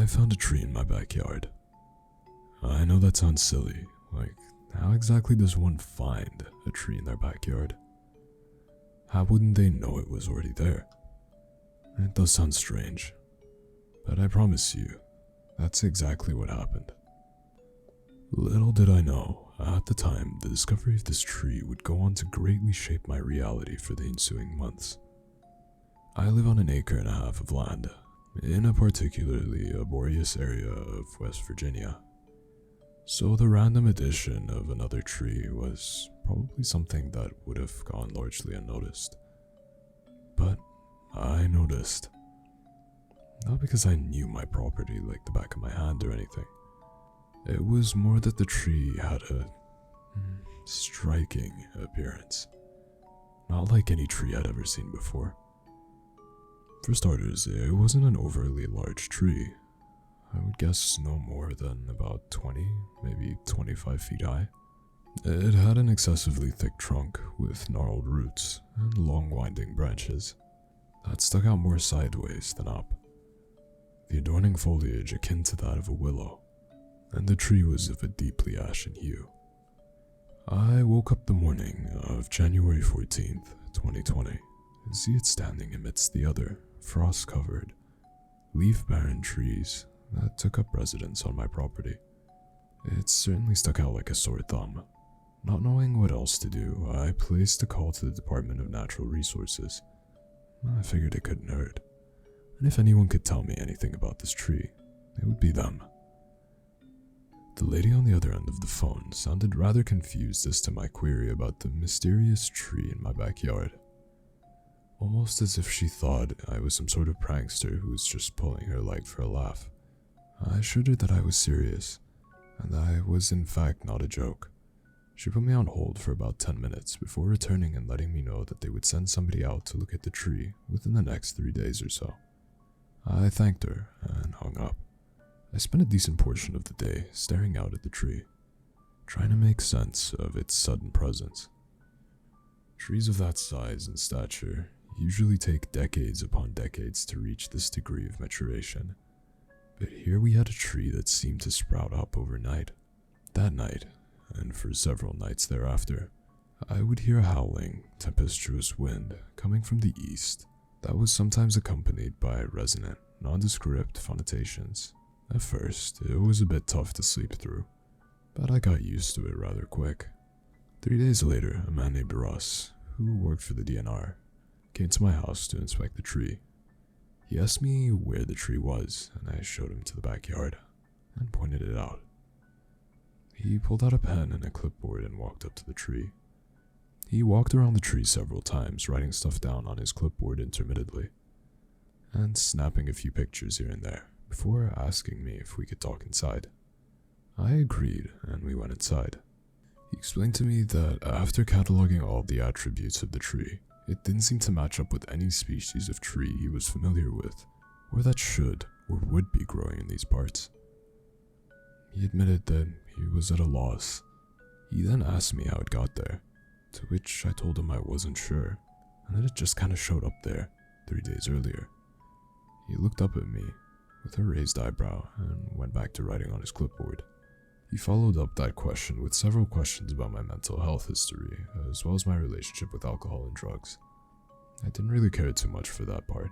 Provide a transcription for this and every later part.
I found a tree in my backyard. I know that sounds silly, like, how exactly does one find a tree in their backyard? How wouldn't they know it was already there? It does sound strange, but I promise you, that's exactly what happened. Little did I know, at the time, the discovery of this tree would go on to greatly shape my reality for the ensuing months. I live on 1.5 acres of land, in a particularly laborious area of West Virginia. So the random addition of another tree was probably something that would have gone largely unnoticed. But I noticed. Not because I knew my property like the back of my hand or anything. It was more that the tree had a striking appearance. Not like any tree I'd ever seen before. For starters, it wasn't an overly large tree. I would guess no more than about 20, maybe 25 feet high. It had an excessively thick trunk with gnarled roots and long winding branches that stuck out more sideways than up. The adorning foliage akin to that of a willow, and the tree was of a deeply ashen hue. I woke up the morning of January 14th, 2020, to see it standing amidst the other frost-covered, leaf-barren trees that took up residence on my property. It certainly stuck out like a sore thumb. Not knowing what else to do, I placed a call to the Department of Natural Resources. I figured it couldn't hurt, and if anyone could tell me anything about this tree, it would be them. The lady on the other end of the phone sounded rather confused as to my query about the mysterious tree in my backyard. Almost as if she thought I was some sort of prankster who was just pulling her leg for a laugh. I assured her that I was serious, and that I was in fact not a joke. She put me on hold for about 10 minutes before returning and letting me know that they would send somebody out to look at the tree within the next 3 days or so. I thanked her and hung up. I spent a decent portion of the day staring out at the tree, trying to make sense of its sudden presence. Trees of that size and stature usually take decades upon decades to reach this degree of maturation. But here we had a tree that seemed to sprout up overnight. That night, and for several nights thereafter, I would hear a howling, tempestuous wind coming from the east that was sometimes accompanied by resonant, nondescript phonations. At first, it was a bit tough to sleep through, but I got used to it rather quick. 3 days later, a man named Russ, who worked for the DNR, came to my house to inspect the tree. He asked me where the tree was, and I showed him to the backyard and pointed it out. He pulled out a pen and a clipboard and walked up to the tree. He walked around the tree several times, writing stuff down on his clipboard intermittently, and snapping a few pictures here and there, before asking me if we could talk inside. I agreed, and we went inside. He explained to me that after cataloging all the attributes of the tree, it didn't seem to match up with any species of tree he was familiar with, or that should or would be growing in these parts. He admitted that he was at a loss. He then asked me how it got there, to which I told him I wasn't sure, and that it just kinda showed up there 3 days earlier. He looked up at me with a raised eyebrow and went back to writing on his clipboard. He followed up that question with several questions about my mental health history, as well as my relationship with alcohol and drugs. I didn't really care too much for that part.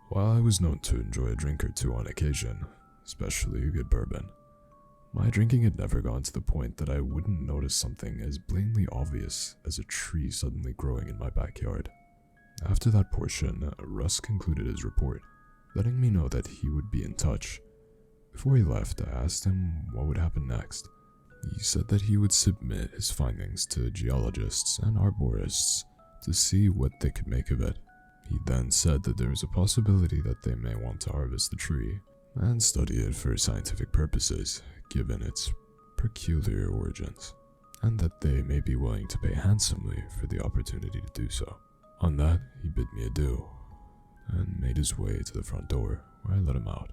While I was known to enjoy a drink or two on occasion, especially a good bourbon, my drinking had never gone to the point that I wouldn't notice something as blatantly obvious as a tree suddenly growing in my backyard. After that portion, Russ concluded his report, letting me know that he would be in touch. Before he left, I asked him what would happen next. He said that he would submit his findings to geologists and arborists to see what they could make of it. He then said that there was a possibility that they may want to harvest the tree and study it for scientific purposes, given its peculiar origins, and that they may be willing to pay handsomely for the opportunity to do so. On that, he bid me adieu, and made his way to the front door, where I let him out.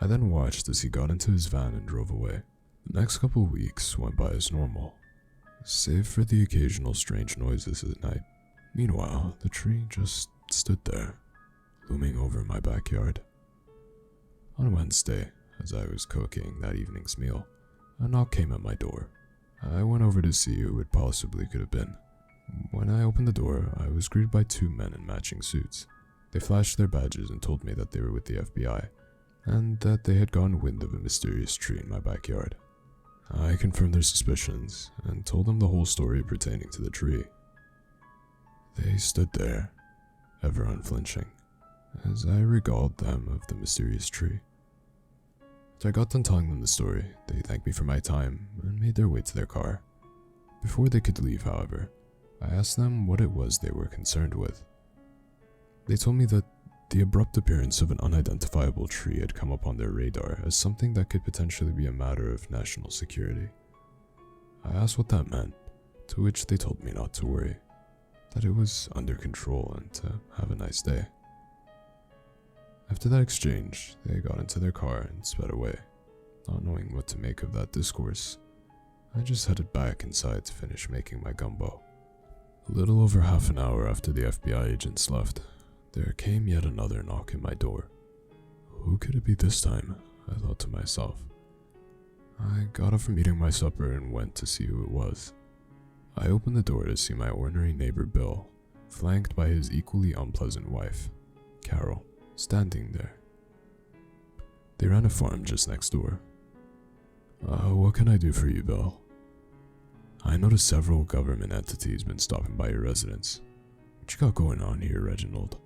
I then watched as he got into his van and drove away. The next couple weeks went by as normal, save for the occasional strange noises at night. Meanwhile, the tree just stood there, looming over my backyard. On Wednesday, as I was cooking that evening's meal, a knock came at my door. I went over to see who it possibly could have been. When I opened the door, I was greeted by two men in matching suits. They flashed their badges and told me that they were with the FBI, and that they had gotten wind of a mysterious tree in my backyard. I confirmed their suspicions and told them the whole story pertaining to the tree. They stood there, ever unflinching, as I regaled them of the mysterious tree. After I got done telling them the story, they thanked me for my time and made their way to their car. Before they could leave, however, I asked them what it was they were concerned with. They told me that the abrupt appearance of an unidentifiable tree had come up on their radar as something that could potentially be a matter of national security. I asked what that meant, to which they told me not to worry, that it was under control and to have a nice day. After that exchange, they got into their car and sped away. Not knowing what to make of that discourse, I just headed back inside to finish making my gumbo. A little over half an hour after the FBI agents left, there came yet another knock at my door. Who could it be this time? I thought to myself. I got up from eating my supper and went to see who it was. I opened the door to see my ornery neighbor Bill, flanked by his equally unpleasant wife, Carol, standing there. They ran a farm just next door. What can I do for you, Bill? I noticed several government entities been stopping by your residence. What you got going on here, Reginald?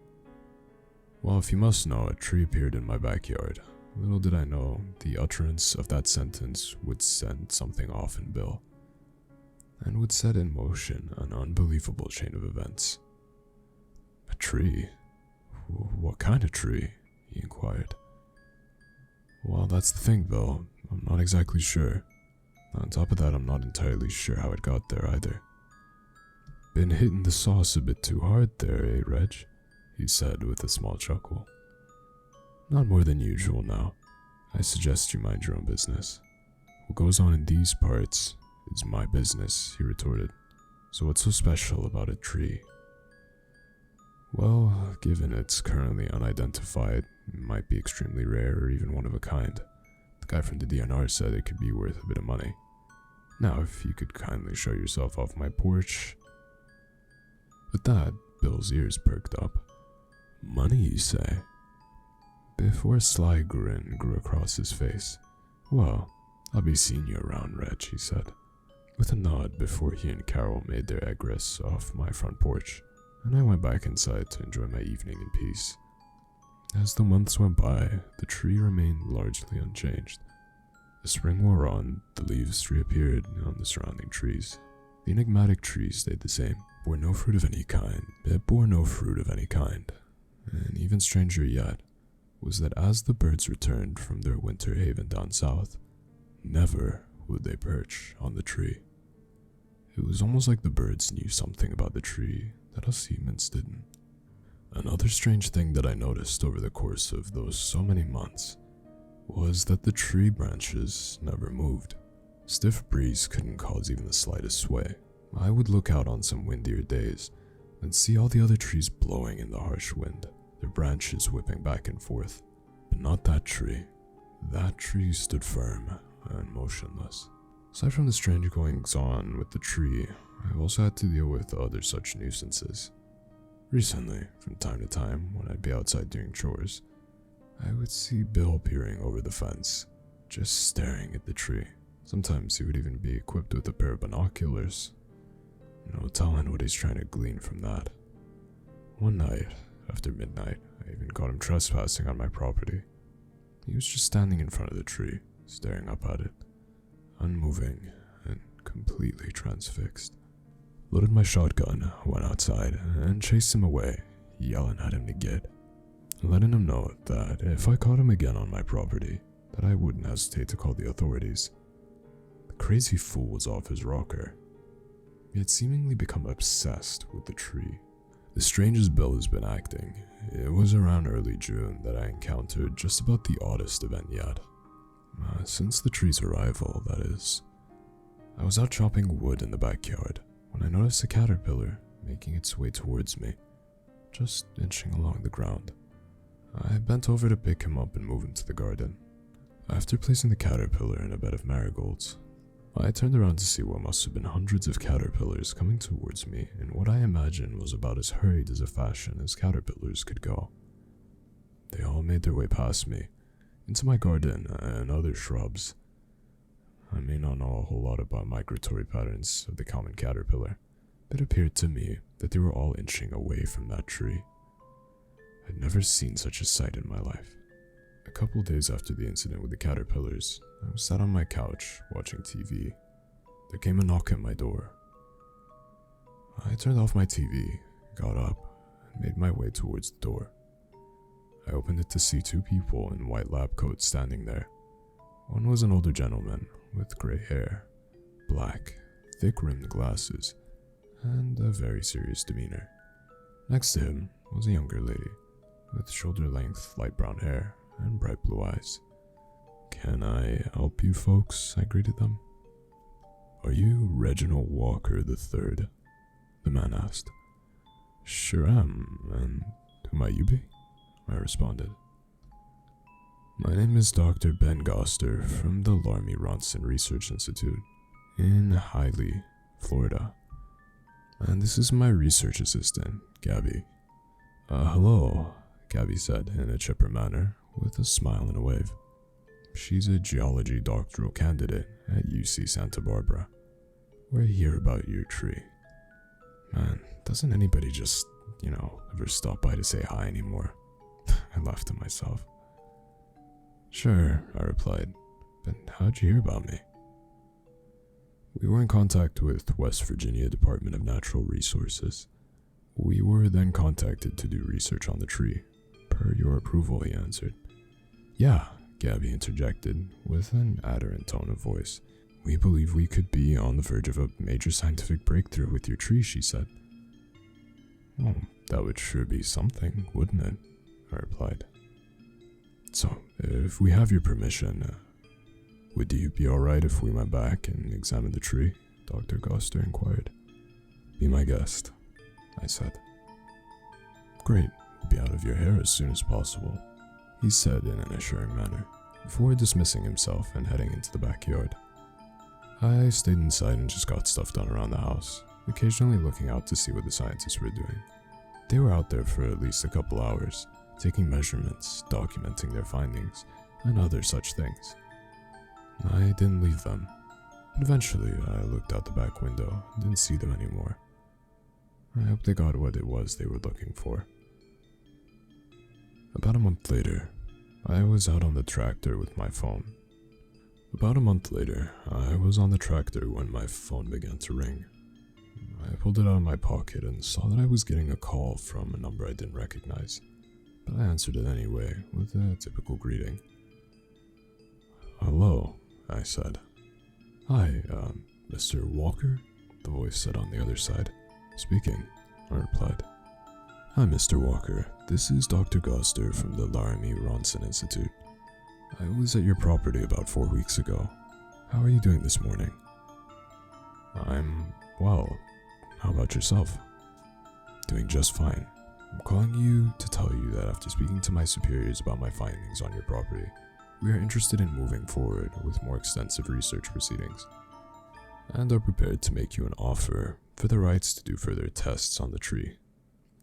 Well, if you must know, a tree appeared in my backyard. Little did I know, the utterance of that sentence would send something off in Bill, and would set in motion an unbelievable chain of events. A tree? What kind of tree? He inquired. Well, that's the thing, Bill. I'm not exactly sure. On top of that, I'm not entirely sure how it got there either. Been hitting the sauce a bit too hard there, eh, Reg? He said with a small chuckle. Not more than usual now. I suggest you mind your own business. What goes on in these parts is my business, he retorted. So what's so special about a tree? Well, given it's currently unidentified, it might be extremely rare or even one of a kind. The guy from the DNR said it could be worth a bit of money. Now, if you could kindly show yourself off my porch. With that, Bill's ears perked up. Money, you say? Before a sly grin grew across his face. Well, I'll be seeing you around, Reg, he said, with a nod before he and Carol made their egress off my front porch, and I went back inside to enjoy my evening in peace. As the months went by, the tree remained largely unchanged. The spring wore on, the leaves reappeared on the surrounding trees. The enigmatic tree stayed the same, bore no fruit of any kind. It bore no fruit of any kind. And even stranger yet was that as the birds returned from their winter haven down south, never would they perch on the tree. It was almost like the birds knew something about the tree that us humans didn't. Another strange thing that I noticed over the course of those so many months was that the tree branches never moved. Stiff breeze couldn't cause even the slightest sway. I would look out on some windier days and see all the other trees blowing in the harsh wind, their branches whipping back and forth. But not that tree. That tree stood firm and motionless. Aside from the strange goings-on with the tree, I also had to deal with other such nuisances. Recently, from time to time, when I'd be outside doing chores, I would see Bill peering over the fence, just staring at the tree. Sometimes he would even be equipped with a pair of binoculars. No telling what he's trying to glean from that. One night, after midnight, I even caught him trespassing on my property. He was just standing in front of the tree, staring up at it, unmoving and completely transfixed. Loaded my shotgun, went outside, and chased him away, yelling at him to get, letting him know that if I caught him again on my property, that I wouldn't hesitate to call the authorities. The crazy fool was off his rocker. He had seemingly become obsessed with the tree. The strangest Bill has been acting. It was around early June that I encountered just about the oddest event yet. Since the tree's arrival, that is. I was out chopping wood in the backyard when I noticed a caterpillar making its way towards me, just inching along the ground. I bent over to pick him up and move him to the garden. After placing the caterpillar in a bed of marigolds, I turned around to see what must have been hundreds of caterpillars coming towards me in what I imagined was about as hurried as a fashion as caterpillars could go. They all made their way past me, into my garden and other shrubs. I may not know a whole lot about migratory patterns of the common caterpillar, but it appeared to me that they were all inching away from that tree. I'd never seen such a sight in my life. A couple days after the incident with the caterpillars, I was sat on my couch watching TV. There came a knock at my door. I turned off my TV, got up, and made my way towards the door. I opened it to see two people in white lab coats standing there. One was an older gentleman with gray hair, black, thick-rimmed glasses, and a very serious demeanor. Next to him was a younger lady with shoulder-length light brown hair and bright blue eyes. "Can I help you folks?" I greeted them. "Are you Reginald Walker III?" the man asked. "Sure am, and who might you be?" I responded. "My name is Dr. Ben Goster from the Larmy Ronson Research Institute in Hiley, Florida. And this is my research assistant, Gabby." Hello," Gabby said in a chipper manner, with a smile and a wave. "She's a geology doctoral candidate at UC Santa Barbara. We're here about your tree." Man, doesn't anybody just, ever stop by to say hi anymore? I laughed to myself. "Sure," I replied, "but how'd you hear about me?" "We were in contact with West Virginia Department of Natural Resources. We were then contacted to do research on the tree. Per your approval," he answered. "Yeah," Gabby interjected with an adherent tone of voice. "We believe we could be on the verge of a major scientific breakthrough with your tree," she said. "Well, that would sure be something, wouldn't it?" I replied. "So, if we have your permission, would you be alright if we went back and examined the tree?" Dr. Goster inquired. "Be my guest," I said. "Great, we'll be out of your hair as soon as possible," he said in an assuring manner, before dismissing himself and heading into the backyard. I stayed inside and just got stuff done around the house, occasionally looking out to see what the scientists were doing. They were out there for at least a couple hours, taking measurements, documenting their findings, and other such things. I didn't leave them, but eventually I looked out the back window and didn't see them anymore. I hope they got what it was they were looking for. About a month later, I was out on the tractor with my phone. When my phone began to ring. I pulled it out of my pocket and saw that I was getting a call from a number I didn't recognize, but I answered it anyway with a typical greeting. "Hello," I said. "Hi, Mr. Walker?" the voice said on the other side. "Speaking," I replied. "Hi, Mr. Walker. This is Dr. Goster from the Larmy Ronson Institute. I was at your property about 4 weeks ago. How are you doing this morning?" "I'm well. How about yourself?" "Doing just fine. I'm calling you to tell you that after speaking to my superiors about my findings on your property, we are interested in moving forward with more extensive research proceedings, and are prepared to make you an offer for the rights to do further tests on the tree.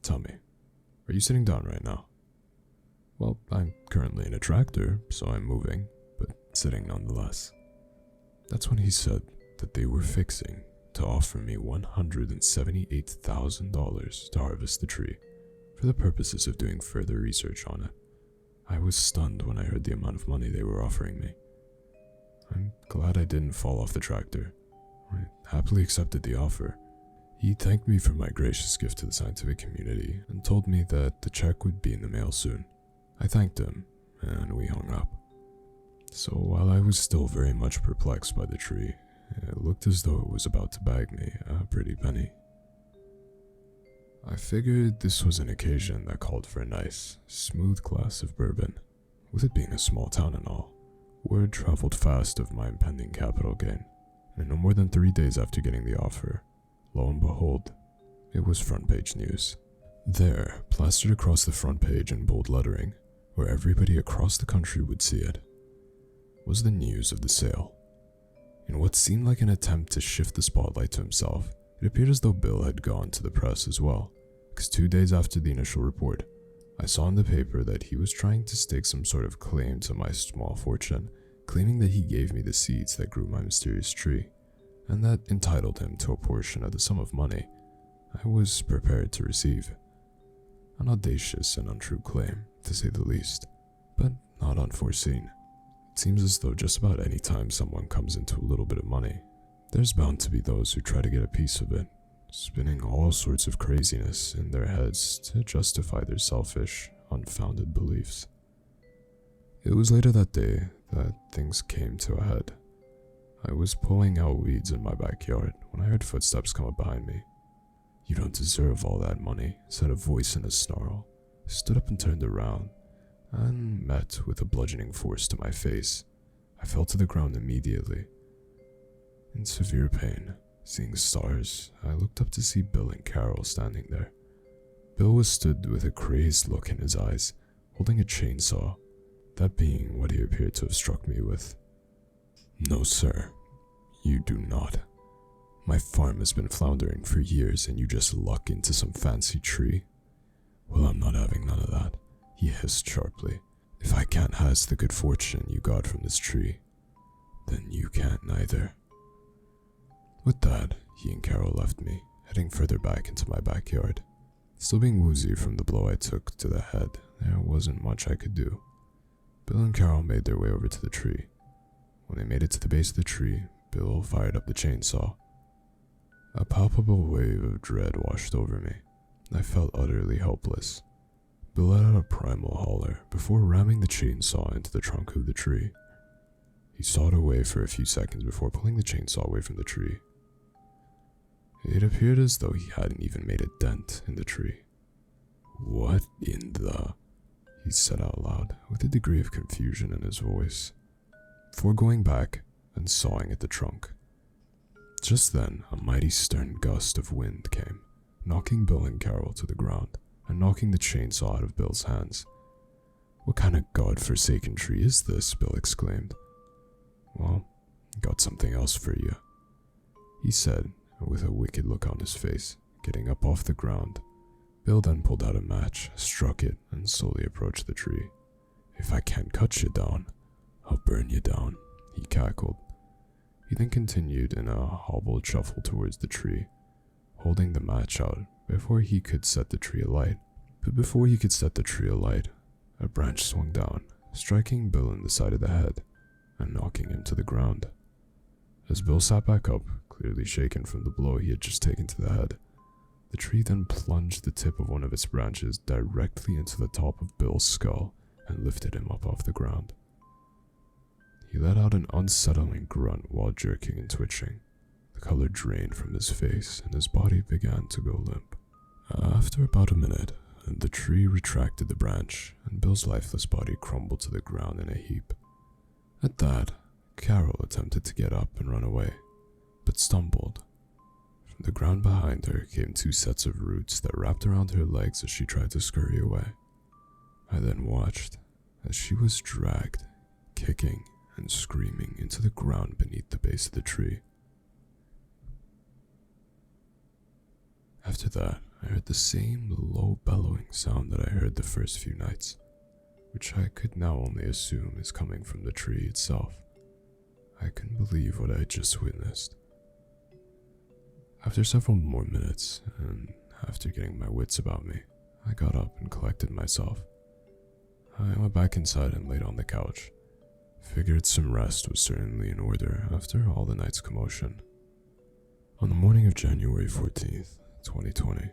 Tell me, are you sitting down right now?" "Well, I'm currently in a tractor, so I'm moving, but sitting nonetheless." That's when he said that they were fixing to offer me $178,000 to harvest the tree for the purposes of doing further research on it. I was stunned when I heard the amount of money they were offering me. I'm glad I didn't fall off the tractor. I happily accepted the offer. He thanked me for my gracious gift to the scientific community and told me that the check would be in the mail soon. I thanked him, and we hung up. So while I was still very much perplexed by the tree, it looked as though it was about to bag me a pretty penny. I figured this was an occasion that called for a nice, smooth glass of bourbon. With it being a small town and all, word traveled fast of my impending capital gain, and no more than 3 days after getting the offer, lo and behold, it was front page news. There, plastered across the front page in bold lettering, where everybody across the country would see it, was the news of the sale. In what seemed like an attempt to shift the spotlight to himself, it appeared as though Bill had gone to the press as well, because 2 days after the initial report, I saw in the paper that he was trying to stake some sort of claim to my small fortune, claiming that he gave me the seeds that grew my mysterious tree, and that entitled him to a portion of the sum of money I was prepared to receive. An audacious and untrue claim, to say the least, but not unforeseen. It seems as though just about any time someone comes into a little bit of money, there's bound to be those who try to get a piece of it, spinning all sorts of craziness in their heads to justify their selfish, unfounded beliefs. It was later that day that things came to a head. I was pulling out weeds in my backyard when I heard footsteps come up behind me. "You don't deserve all that money," said a voice in a snarl. I stood up and turned around, and met with a bludgeoning force to my face. I fell to the ground immediately. In severe pain, seeing stars, I looked up to see Bill and Carol standing there. Bill was stood with a crazed look in his eyes, holding a chainsaw, that being what he appeared to have struck me with. "No, sir, you do not. My farm has been floundering for years and you just luck into some fancy tree? Well, I'm not having none of that," he hissed sharply. "If I can't has the good fortune you got from this tree, then you can't neither." With that, he and Carol left me, heading further back into my backyard. Still being woozy from the blow I took to the head, there wasn't much I could do. Bill and Carol made their way over to the tree. When they made it to the base of the tree, Bill fired up the chainsaw. A palpable wave of dread washed over me, and I felt utterly helpless. Bill let out a primal holler before ramming the chainsaw into the trunk of the tree. He sawed away for a few seconds before pulling the chainsaw away from the tree. It appeared as though he hadn't even made a dent in the tree. "What in the..." he said out loud, with a degree of confusion in his voice, before going back and sawing at the trunk. Just then, a mighty stern gust of wind came, knocking Bill and Carol to the ground, and knocking the chainsaw out of Bill's hands. "What kind of god-forsaken tree is this?" Bill exclaimed. "Well, got something else for you," he said, with a wicked look on his face, getting up off the ground. Bill then pulled out a match, struck it, and slowly approached the tree. "If I can't cut you down, I'll burn you down," he cackled. He then continued in a hobbled shuffle towards the tree, holding the match out before he could set the tree alight. But before he could set the tree alight, a branch swung down, striking Bill in the side of the head and knocking him to the ground. As Bill sat back up, clearly shaken from the blow he had just taken to the head, the tree then plunged the tip of one of its branches directly into the top of Bill's skull and lifted him up off the ground. He let out an unsettling grunt while jerking and twitching. The color drained from his face and his body began to go limp. After about a minute, the tree retracted the branch and Bill's lifeless body crumbled to the ground in a heap. At that, Carol attempted to get up and run away, but stumbled. From the ground behind her came 2 sets of roots that wrapped around her legs as she tried to scurry away. I then watched as she was dragged, kicking and screaming into the ground beneath the base of the tree. After that, I heard the same low bellowing sound that I heard the first few nights, which I could now only assume is coming from the tree itself. I couldn't believe what I had just witnessed. After several more minutes, and after getting my wits about me, I got up and collected myself. I went back inside and laid on the couch. Figured some rest was certainly in order after all the night's commotion. On the morning of January 14th, 2020,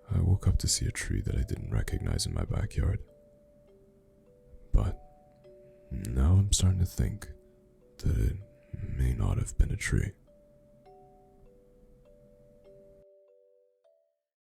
I woke up to see a tree that I didn't recognize in my backyard. But now I'm starting to think that it may not have been a tree.